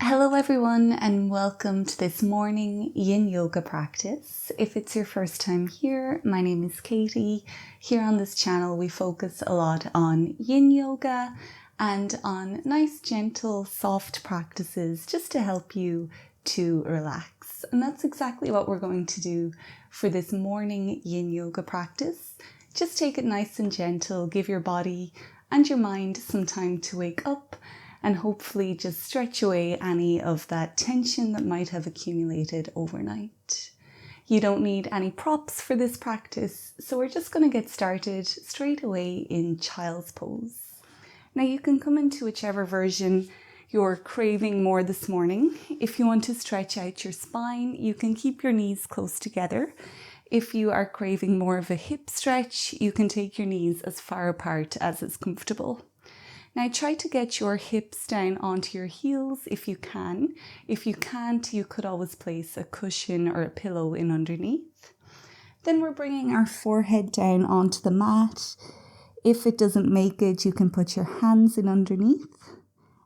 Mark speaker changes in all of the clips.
Speaker 1: Hello everyone and welcome to this morning yin yoga practice. If it's your first time here, my name is Katie. Here on this channel we focus a lot on yin yoga and on nice, gentle, soft practices just to help you to relax. And that's exactly what we're going to do for this morning yin yoga practice. Just take it nice and gentle, give your body and your mind some time to wake up and hopefully just stretch away any of that tension that might have accumulated overnight. You don't need any props for this practice, so we're just going to get started straight away in child's pose. Now you can come into whichever version you're craving more this morning. If you want to stretch out your spine, you can keep your knees close together. If you are craving more of a hip stretch, you can take your knees as far apart as is comfortable. Now try to get your hips down onto your heels if you can. If you can't, you could always place a cushion or a pillow in underneath. Then we're bringing our forehead down onto the mat. If it doesn't make it, you can put your hands in underneath.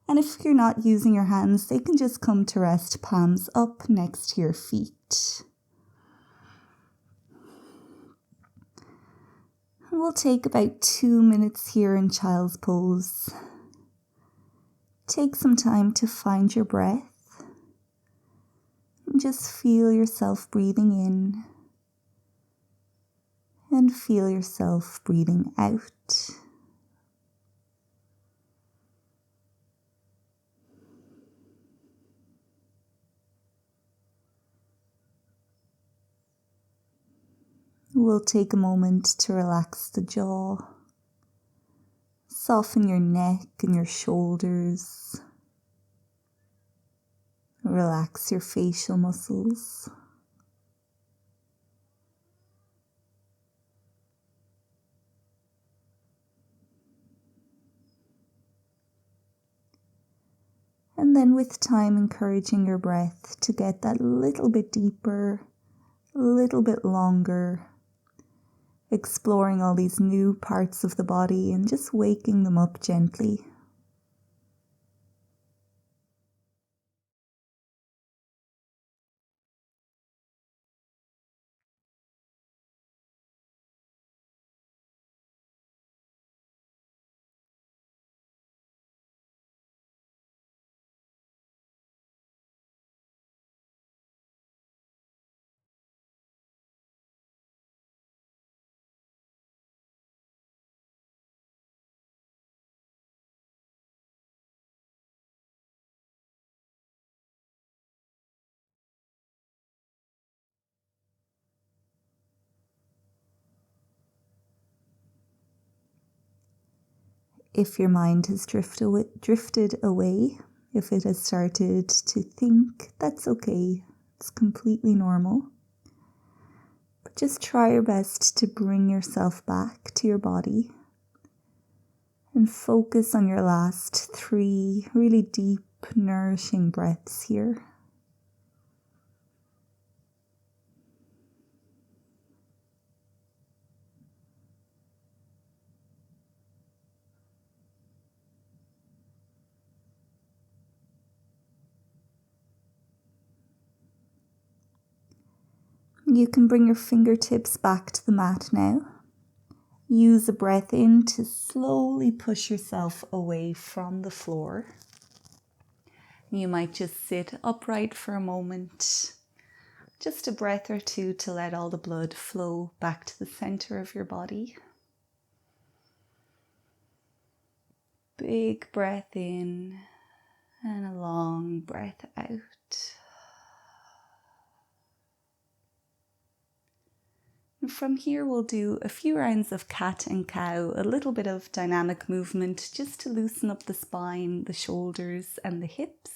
Speaker 1: And if you're not using your hands, they can just come to rest palms up next to your feet. We'll take about 2 minutes here in child's pose. Take some time to find your breath and just feel yourself breathing in and feel yourself breathing out. We'll take a moment to relax the jaw, soften your neck and your shoulders, relax your facial muscles. And then with time, encouraging your breath to get that little bit deeper, a little bit longer, exploring all these new parts of the body and just waking them up gently. If your mind has drifted away, if it has started to think, that's okay. It's completely normal. But just try your best to bring yourself back to your body and focus on your last 3 really deep, nourishing breaths here. You can bring your fingertips back to the mat now. Use a breath in to slowly push yourself away from the floor. You might just sit upright for a moment, just a breath or two to let all the blood flow back to the center of your body. Big breath in and a long breath out. And from here we'll do a few rounds of cat and cow, a little bit of dynamic movement just to loosen up the spine, the shoulders and the hips.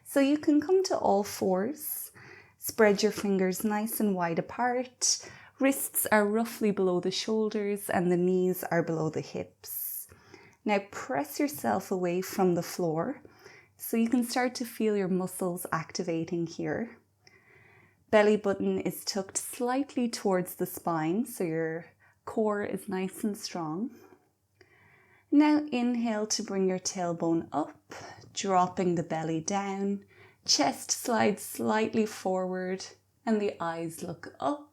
Speaker 1: So you can come to all fours, spread your fingers nice and wide apart, wrists are roughly below the shoulders and the knees are below the hips. Now press yourself away from the floor so you can start to feel your muscles activating here. Belly button is tucked slightly towards the spine, so your core is nice and strong. Now inhale to bring your tailbone up, dropping the belly down. Chest slides slightly forward and the eyes look up.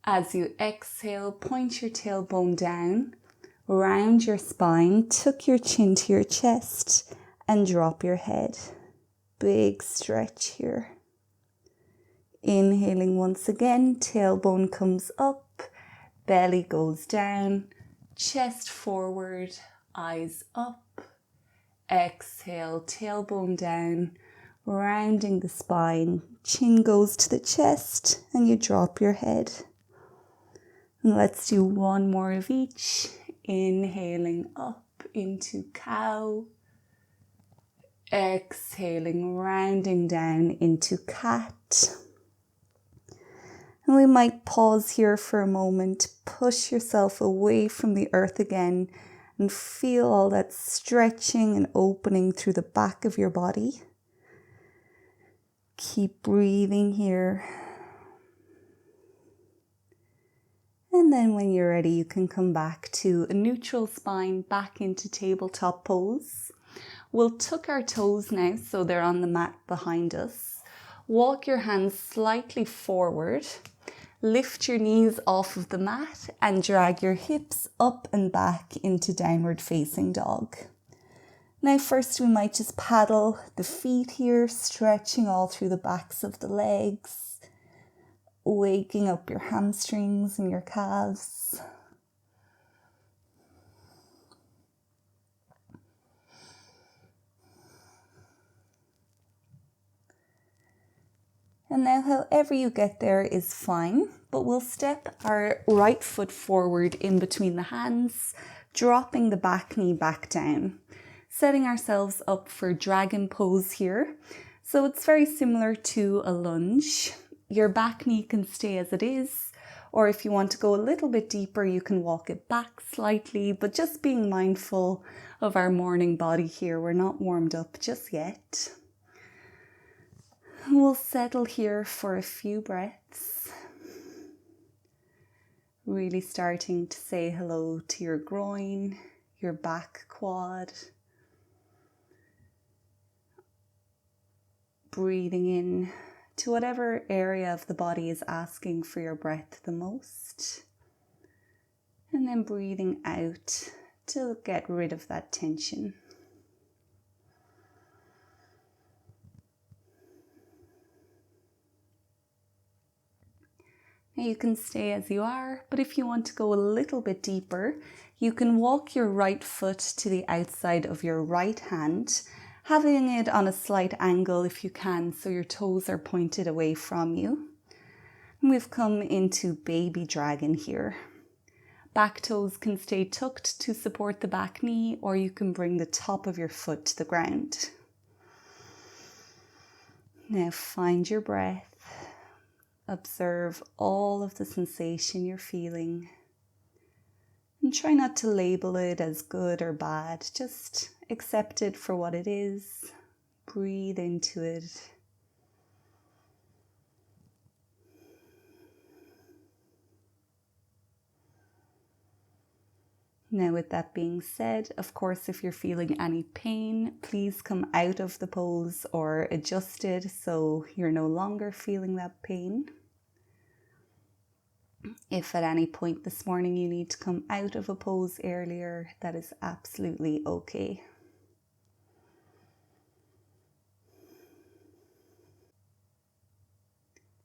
Speaker 1: As you exhale, point your tailbone down, round your spine, tuck your chin to your chest and drop your head. Big stretch here. Inhaling once again, tailbone comes up, belly goes down, chest forward, eyes up. Exhale, tailbone down, rounding the spine, chin goes to the chest and you drop your head. And let's do one more of each. Inhaling up into cow. Exhaling, rounding down into cat. And we might pause here for a moment, push yourself away from the earth again and feel all that stretching and opening through the back of your body. Keep breathing here. And then when you're ready, you can come back to a neutral spine, back into tabletop pose. We'll tuck our toes now so they're on the mat behind us. Walk your hands slightly forward. Lift your knees off of the mat and drag your hips up and back into downward facing dog. Now first we might just paddle the feet here, stretching all through the backs of the legs, waking up your hamstrings and your calves. And now however you get there is fine, but we'll step our right foot forward in between the hands, dropping the back knee back down, setting ourselves up for dragon pose here. So it's very similar to a lunge. Your back knee can stay as it is, or if you want to go a little bit deeper, you can walk it back slightly, but just being mindful of our morning body here. We're not warmed up just yet. We'll settle here for a few breaths. Really starting to say hello to your groin, your back quad. Breathing in to whatever area of the body is asking for your breath the most. And then breathing out to get rid of that tension. Now you can stay as you are, but if you want to go a little bit deeper, you can walk your right foot to the outside of your right hand, having it on a slight angle if you can, so your toes are pointed away from you. And we've come into baby dragon here. Back toes can stay tucked to support the back knee, or you can bring the top of your foot to the ground. Now find your breath. Observe all of the sensation you're feeling. And try not to label it as good or bad. Just accept it for what it is. Breathe into it. Now with that being said, of course, if you're feeling any pain, please come out of the pose or adjust it so you're no longer feeling that pain. If at any point this morning you need to come out of a pose earlier, that is absolutely okay.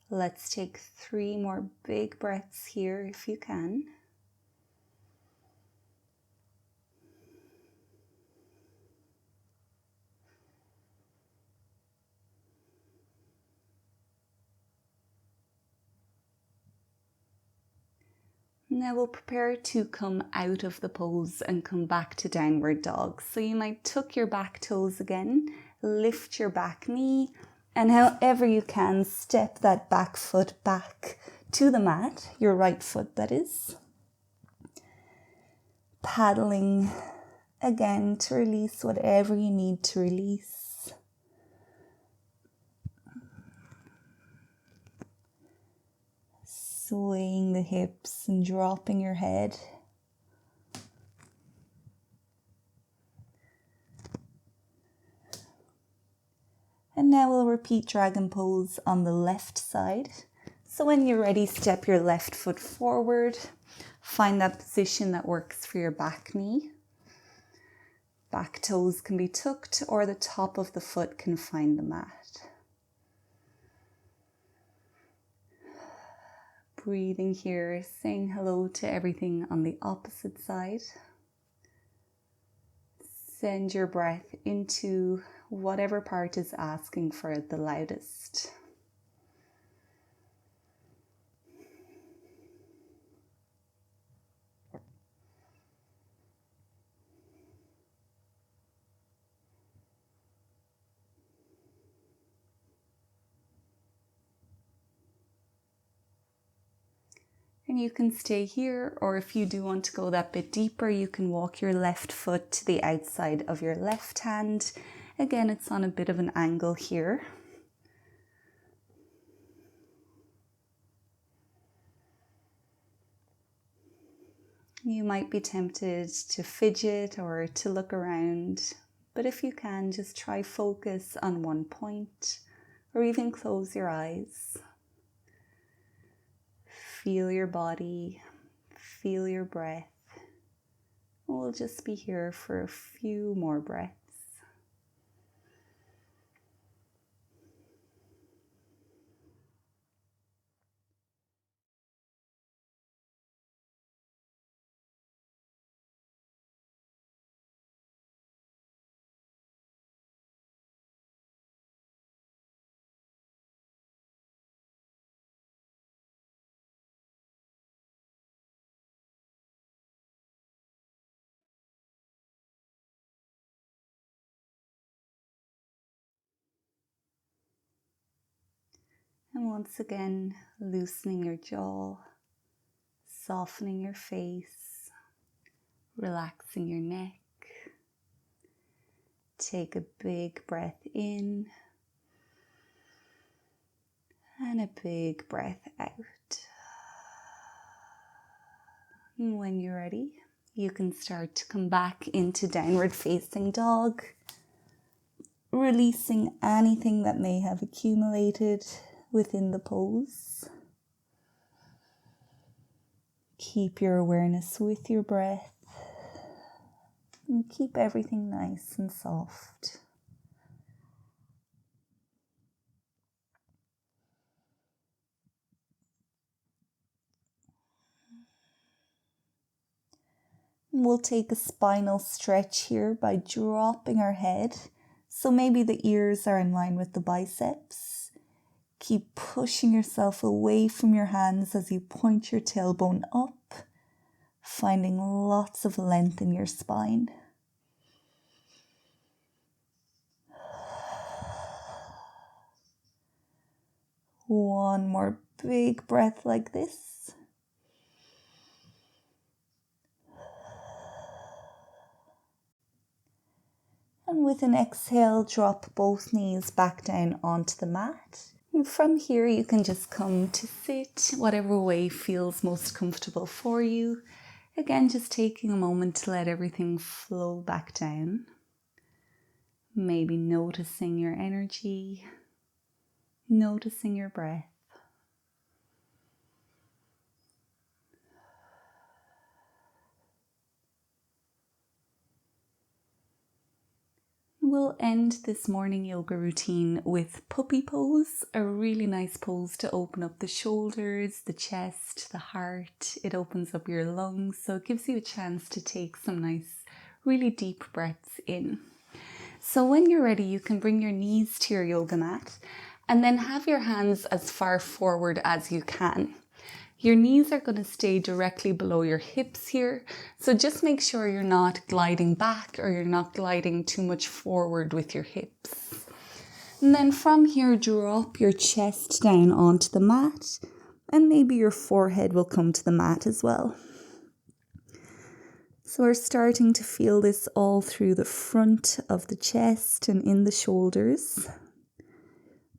Speaker 1: Let's take 3 more big breaths here if you can. Now we'll prepare to come out of the pose and come back to downward dog. So you might tuck your back toes again, lift your back knee, and however you can, step that back foot back to the mat, your right foot that is. Paddling again to release whatever you need to release. Swaying the hips and dropping your head. And now we'll repeat dragon pose on the left side. So when you're ready, step your left foot forward. Find that position that works for your back knee. Back toes can be tucked or the top of the foot can find the mat. Breathing here, saying hello to everything on the opposite side. Send your breath into whatever part is asking for it the loudest. And you can stay here, or if you do want to go that bit deeper, you can walk your left foot to the outside of your left hand. Again, it's on a bit of an angle here. You might be tempted to fidget or to look around, but if you can, just try focus on one point, or even close your eyes. Feel your body, feel your breath. We'll just be here for a few more breaths. And once again, loosening your jaw, softening your face, relaxing your neck. Take a big breath in and a big breath out. And when you're ready, you can start to come back into downward facing dog, releasing anything that may have accumulated within the pose. Keep your awareness with your breath and keep everything nice and soft. We'll take a spinal stretch here by dropping our head. So maybe the ears are in line with the biceps. Keep pushing yourself away from your hands as you point your tailbone up, finding lots of length in your spine. One more big breath like this. And with an exhale, drop both knees back down onto the mat. And from here, you can just come to sit, whatever way feels most comfortable for you. Again, just taking a moment to let everything flow back down. Maybe noticing your energy, noticing your breath. We'll end this morning yoga routine with puppy pose, a really nice pose to open up the shoulders, the chest, the heart. It opens up your lungs, so it gives you a chance to take some nice, really deep breaths in. So when you're ready, you can bring your knees to your yoga mat and then have your hands as far forward as you can. Your knees are going to stay directly below your hips here, so just make sure you're not gliding back or you're not gliding too much forward with your hips. And then from here, drop your chest down onto the mat, and maybe your forehead will come to the mat as well. So we're starting to feel this all through the front of the chest and in the shoulders.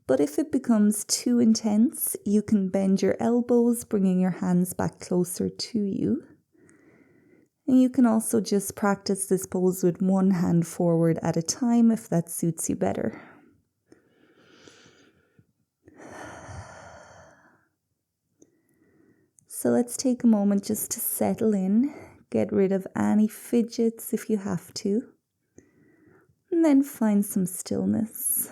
Speaker 1: But if it becomes too intense, you can bend your elbows, bringing your hands back closer to you. And you can also just practice this pose with one hand forward at a time if that suits you better. So let's take a moment just to settle in, get rid of any fidgets if you have to, and then find some stillness.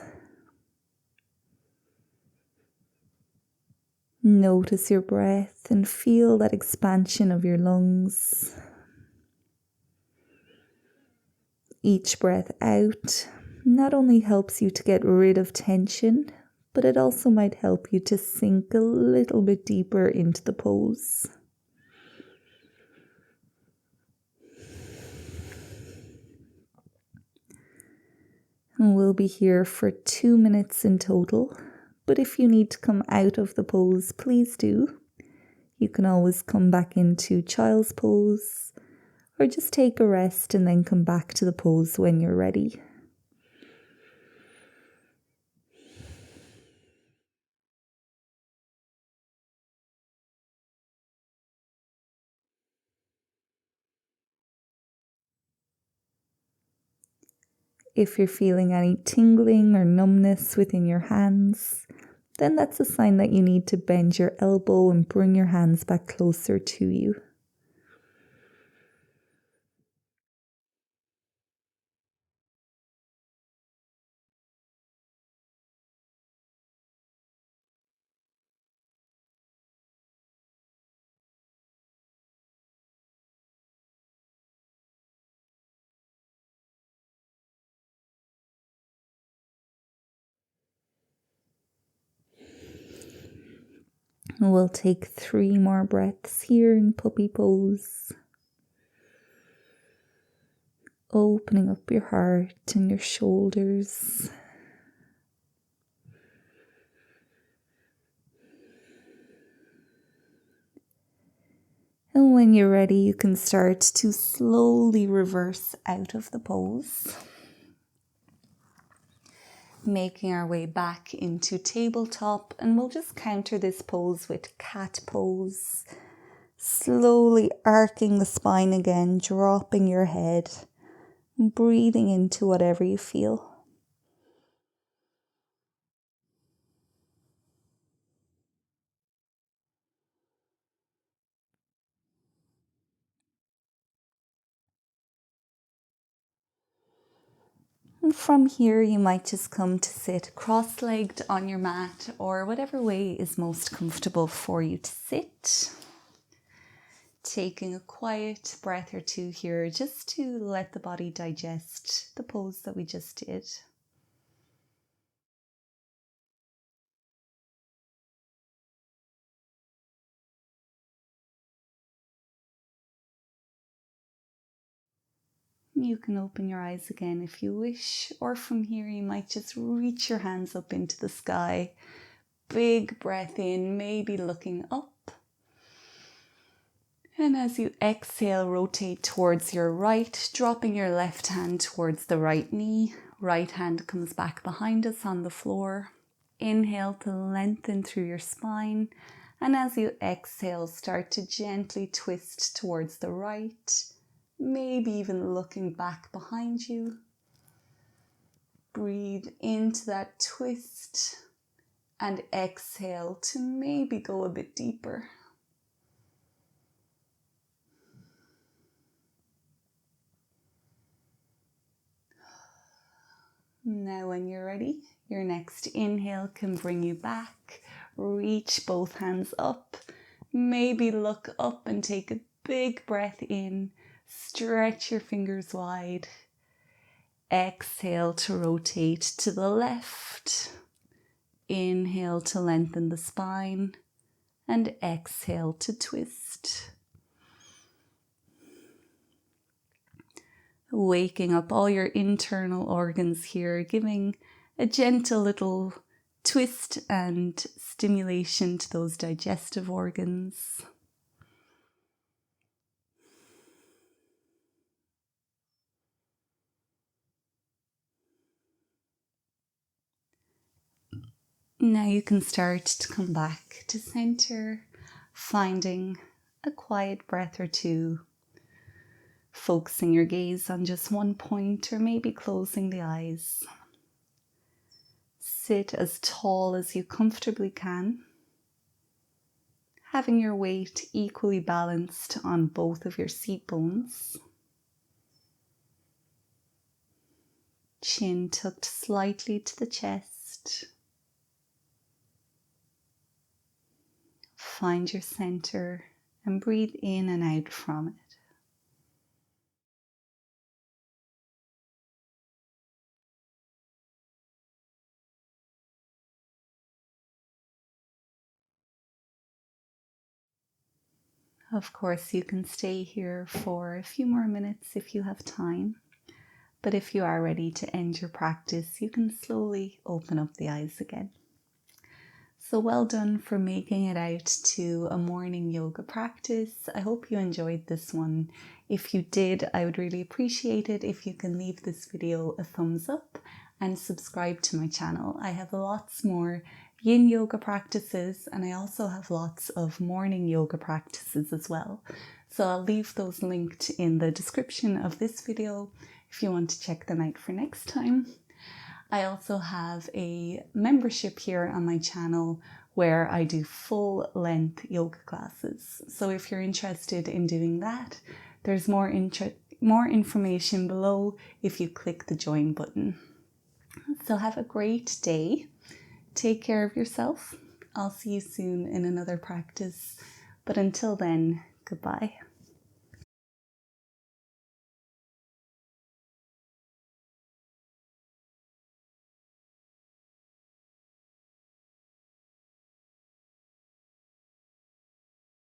Speaker 1: Notice your breath and feel that expansion of your lungs. Each breath out not only helps you to get rid of tension, but it also might help you to sink a little bit deeper into the pose. And we'll be here for 2 minutes in total, but if you need to come out of the pose, please do. You can always come back into child's pose, or just take a rest and then come back to the pose when you're ready. If you're feeling any tingling or numbness within your hands, then that's a sign that you need to bend your elbow and bring your hands back closer to you. We'll take 3 more breaths here in puppy pose. Opening up your heart and your shoulders. And when you're ready, you can start to slowly reverse out of the pose. Making our way back into tabletop, and we'll just counter this pose with cat pose. Slowly arcing the spine again, dropping your head, and breathing into whatever you feel. And from here, you might just come to sit cross-legged on your mat, or whatever way is most comfortable for you to sit. Taking a quiet breath or 2 here, just to let the body digest the pose that we just did. You can open your eyes again if you wish, or from here you might just reach your hands up into the sky. Big breath in, maybe looking up. And as you exhale, rotate towards your right, dropping your left hand towards the right knee. Right hand comes back behind us on the floor. Inhale to lengthen through your spine. And as you exhale, start to gently twist towards the right. Maybe even looking back behind you. Breathe into that twist and exhale to maybe go a bit deeper. Now when you're ready, your next inhale can bring you back. Reach both hands up. Maybe look up and take a big breath in. Stretch your fingers wide. Exhale to rotate to the left. Inhale to lengthen the spine. And exhale to twist. Waking up all your internal organs here, giving a gentle little twist and stimulation to those digestive organs. Now you can start to come back to center, finding a quiet breath or 2. Focusing your gaze on just one point, or maybe closing the eyes. Sit as tall as you comfortably can. having your weight equally balanced on both of your seat bones. Chin tucked slightly to the chest. Find your center and breathe in and out from it. Of course, you can stay here for a few more minutes if you have time, but if you are ready to end your practice, you can slowly open up the eyes again. So well done for making it out to a morning yoga practice. I hope you enjoyed this one. If you did, I would really appreciate it if you can leave this video a thumbs up and subscribe to my channel. I have lots more yin yoga practices, and I also have lots of morning yoga practices as well. So I'll leave those linked in the description of this video if you want to check them out for next time. I also have a membership here on my channel where I do full-length yoga classes. So if you're interested in doing that, there's more information below if you click the join button. So have a great day. Take care of yourself. I'll see you soon in another practice. But until then, goodbye.